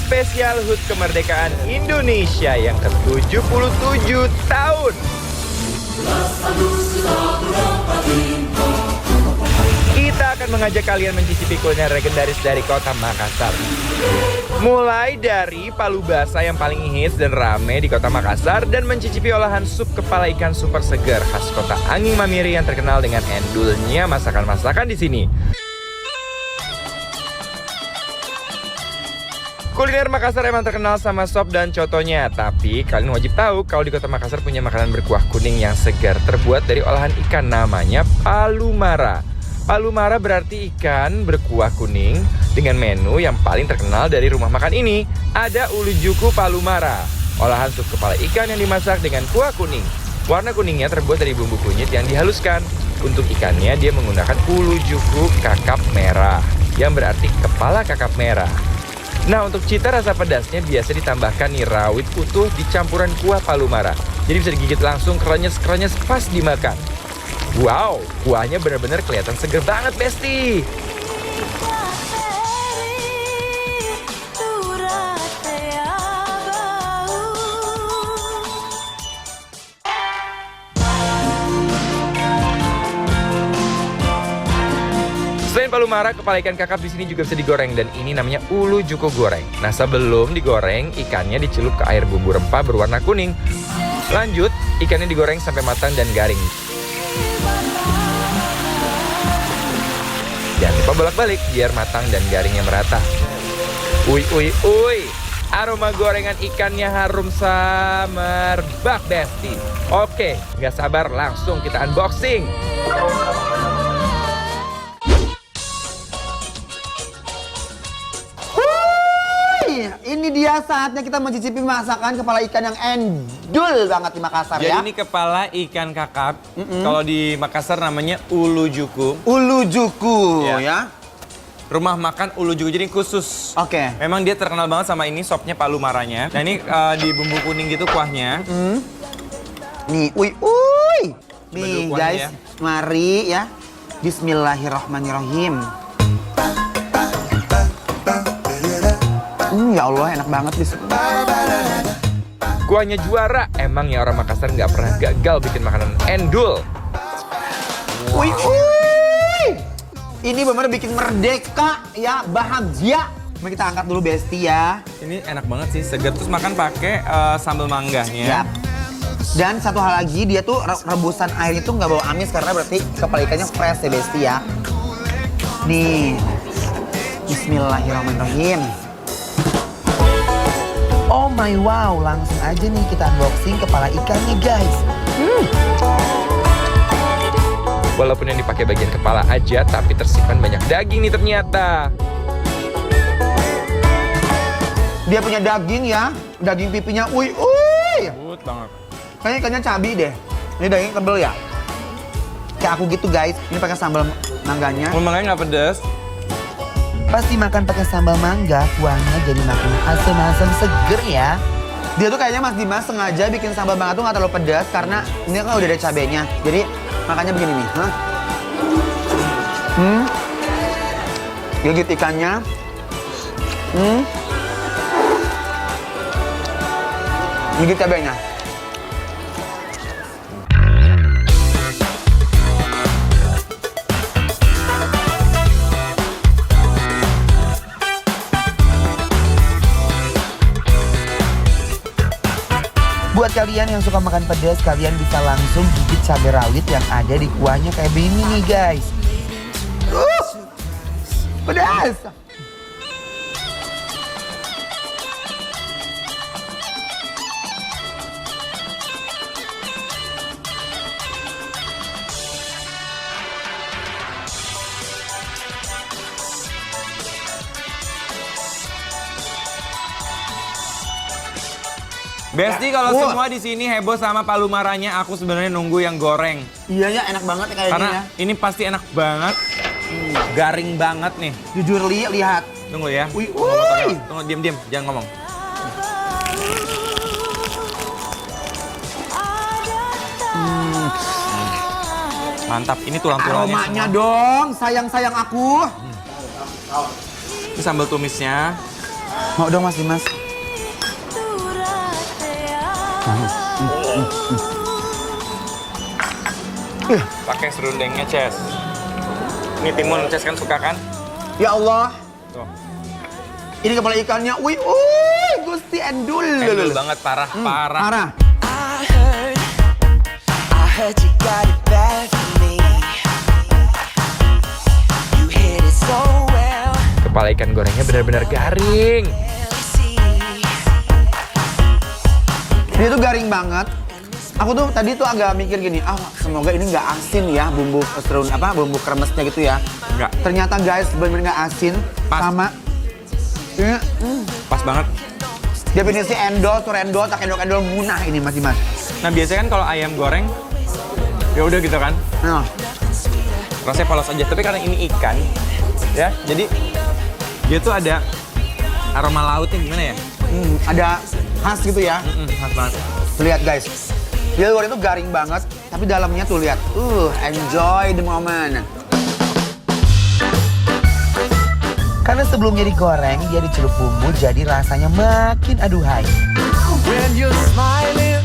spesial HUT kemerdekaan Indonesia yang ke-77 tahun. Kita akan mengajak kalian mencicipi kuliner legendaris dari kota Makassar. Mulai dari palu basah yang paling hits dan rame di kota Makassar dan mencicipi olahan sup kepala ikan super segar khas kota Anging Mamiri yang terkenal dengan endulnya masakan-masakan di sini. Kuliner Makassar emang terkenal sama sop dan cotonya, tapi kalian wajib tahu kalau di kota Makassar punya makanan berkuah kuning yang segar terbuat dari olahan ikan namanya palu mara. Palu mara berarti ikan berkuah kuning. Dengan menu yang paling terkenal dari rumah makan ini, ada ulu juku palu mara, olahan sup kepala ikan yang dimasak dengan kuah kuning. Warna kuningnya terbuat dari bumbu kunyit yang dihaluskan. Untuk ikannya dia menggunakan ulu juku kakap merah, yang berarti kepala kakap merah. Nah, untuk cita rasa pedasnya biasa ditambahkan nih rawit utuh dicampuran kuah palu mara. Jadi bisa digigit langsung, krenyes-krenyes pas dimakan. Wow, kuahnya benar-benar kelihatan seger banget, Besti. Selain palu mara, kepala ikan kakap di sini juga bisa digoreng dan ini namanya ulu juku goreng. Nah, sebelum digoreng, ikannya dicelup ke air bumbu rempah berwarna kuning. Lanjut, ikannya digoreng sampai matang dan garing. Jangan lupa bolak-balik biar matang dan garingnya merata. Uy, aroma gorengan ikannya harum semerbak, Besti. Oke, nggak sabar langsung kita unboxing. Ini dia saatnya kita mencicipi masakan kepala ikan yang endul banget di Makassar. Jadi ya. ini kepala ikan kakap. Kalau di Makassar namanya ulu juku. Ulu juku ya. Rumah makan ulu juku, jadi khusus. Oke. Memang dia terkenal banget sama ini sopnya palu maranya. Nah ini di bumbu kuning gitu kuahnya. Nih, nih kuahnya guys, ya. mari ya. Bismillahirrahmanirrahim. Ya Allah, enak banget bis. Kuahnya juara, emang ya orang Makassar nggak pernah gagal bikin makanan endul. Wih, ini benar bikin merdeka ya, bahagia. Mari kita angkat dulu Besti ya. Ini enak banget sih, segar terus makan pakai sambal mangganya. Yap. Dan satu hal lagi, dia tuh rebusan air itu nggak bau amis karena berarti kepala ikannya fresh ya Besti ya. Nih, Bismillahirrahmanirrahim. Oh my wow, langsung aja nih kita unboxing kepala ikannya guys. Walaupun yang dipakai bagian kepala aja, tapi tersimpan banyak daging nih ternyata. Dia punya daging ya, daging pipinya, Lembut banget. Kayaknya ikannya cabai deh. Ini daging tebel ya. Kayak aku gitu guys, ini pakai sambal mangganya. Mangganya nggak pedas. Pas dimakan pakai sambal mangga, kuahnya jadi makin asam-asam seger ya. Dia tuh kayaknya Mas Dimas sengaja bikin sambal mangga tuh nggak terlalu pedas karena ini kan udah ada cabenya. Jadi makanya begini nih. Gigit ikannya. Gigit cabenya. Buat kalian yang suka makan pedas, kalian bisa langsung gigit cabai rawit yang ada di kuahnya kayak begini nih guys. Pedas! Besti, kalau Wah. semua di sini heboh sama palu maranya, aku sebenarnya nunggu yang goreng. Iya ya, enak banget kayak Karena gini ya. ini pasti enak banget. Garing banget nih. Jujur Li, lihat. Tunggu ya. Wih, Tunggu, diam, jangan ngomong. Mantap, ini tulang-tulangnya Aromanya semua. dong, sayang-sayang aku. Ini sambal tumisnya. Mau dong Mas Dimas. Pakai serundengnya, Ces. Ini timun, Ces kan suka kan? Ya Allah. Tuh. Ini kepala ikannya. Wih, Gusti Endul. Endul banget, parah. Parah. I heard you got it bad for me. You hit it so well. Kepala ikan gorengnya benar-benar garing. Dia tuh garing banget. Aku tuh tadi tuh agak mikir gini, semoga ini nggak asin ya bumbu bumbu kremesnya gitu ya. Enggak. Ternyata guys bener-bener nggak asin. Pas. Sama. Ini, Pas banget. definisi endol, turendol, tak endol munah ini Mas Dimas. Nah, biasanya kan kalau ayam goreng, ya udah gitu kan. Nah, Rasanya polos aja, tapi karena ini ikan, ya, jadi dia tuh ada aroma lautnya gimana ya? ada khas gitu ya. Khas banget. Tuh, lihat guys. Dia luar itu garing banget, tapi dalamnya tuh lihat. Enjoy the moment. Karena sebelumnya digoreng, dia dicelup bumbu jadi rasanya makin aduhai. When you're smiling,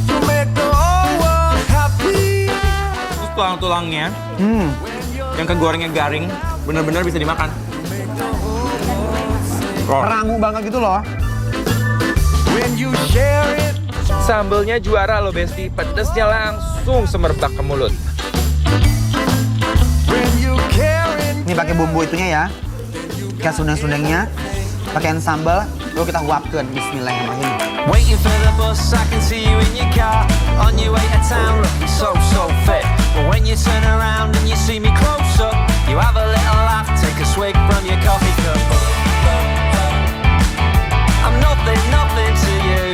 you make the whole world happy. Terus tulang-tulangnya, yang kegorengnya garing, bener-bener bisa dimakan. Rangu banget gitu loh. When you share it. Sambelnya juara loh, Besti. Pedesnya langsung semerbak ke mulut. When you care it. Ini pakai bumbu itunya ya. Kayak sundeng-sundengnya. Pakaian sambal, lalu kita uapkan. Bismillahirrahmanirrahim. Waiting for the bus, I can see you in your car. On your way to town, looking so fit. But when you turn around and you see me close up, you have a little laugh, take a swig from your coffee cup. I'm nothing to you.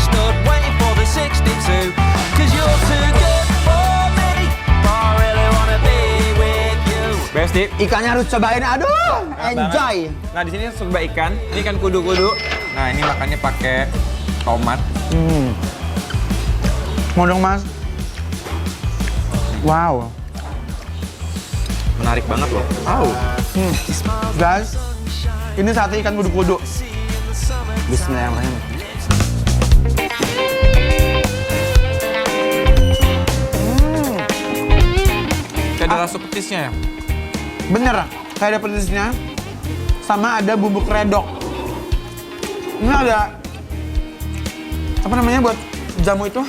Stood waiting for the 62, 'cause you're too good for me. I really wanna be with you. Besti. Ikannya harus cobain, aduh, enjoy. Nah, di sini coba ikan. Ini kan kudu-kudu. Nah, ini makannya pakai tomat. Mau dong Mas. Wow. Menarik banget loh. Guys, ini sate ikan kudu-kudu. Bismillahirrahmanirrahim. Kayak ada rasa petisnya ya? Bener, kayak ada petisnya. Sama ada bumbu kredok. Ini ada apa namanya buat jamu itu?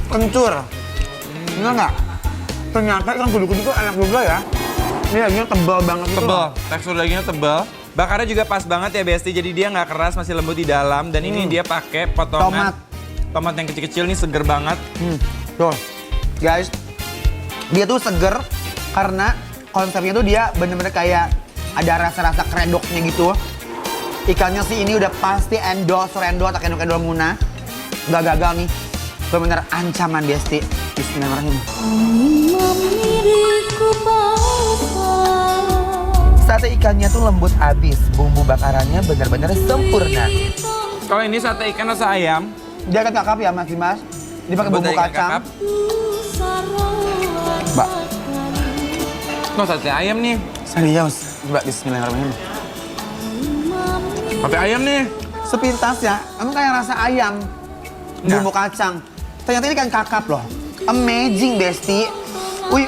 Kencur. Bener nggak? Ternyata ikan kudu-kudu itu enak juga ya. Ini dagingnya tebal banget gitu. Tebal, tekstur dagingnya tebal. Bakarnya juga pas banget ya, Besti. Jadi dia nggak keras, masih lembut di dalam. Dan ini dia pakai potongan tomat yang kecil-kecil nih, seger banget. Tuh, guys, dia tuh seger karena konsepnya tuh dia bener-bener kayak ada rasa-rasa kredoknya gitu. Ikannya sih ini udah pasti endol, surendol, tak endol munah. Nggak gagal nih. Bener-bener ancaman Besti. Bismillahirrahmanirrahim. Sate ikannya tuh lembut abis, bumbu bakarannya bener-bener sempurna. Kalau ini sate ikan rasa ayam. Dia kan kakap ya Mas Dimas. Dia pakai bumbu Sate ikan kacang. kakap. Mbak, Tuh sate ayam nih. serius. Mbak, bismillahirrahmanirrahim. Sate ayam nih. Sepintas ya, emang kayak rasa ayam. Bumbu kacang. Ternyata ini kan kakap loh. Amazing, Besti. Uy.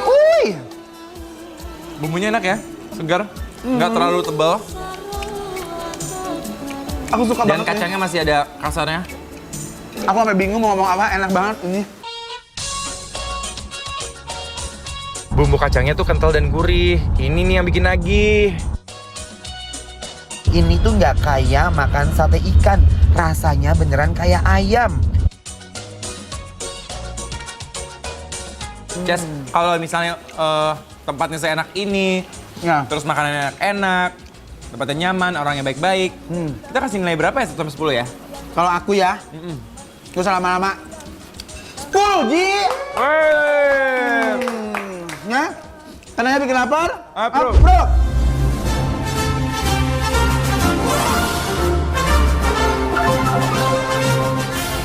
Bumbunya enak ya, segar. Nggak terlalu tebal. Aku suka Dan banget ini. kacangnya masih ada kasarnya. Aku sampai bingung mau ngomong apa, enak banget ini. Bumbu kacangnya tuh kental dan gurih. Ini nih yang bikin nagih. Ini tuh nggak kayak makan sate ikan. Rasanya beneran kayak ayam. Ces, kalau misalnya tempatnya seenak ini, Ya. terus makanannya enak, tempatnya nyaman, orangnya baik-baik, kita kasih nilai berapa ya 1 sampai 10 ya? Kalau aku ya, gak usah lama-lama. 10, Ji! Wey! Ya? Karena bikin lapar? Approve. Approve.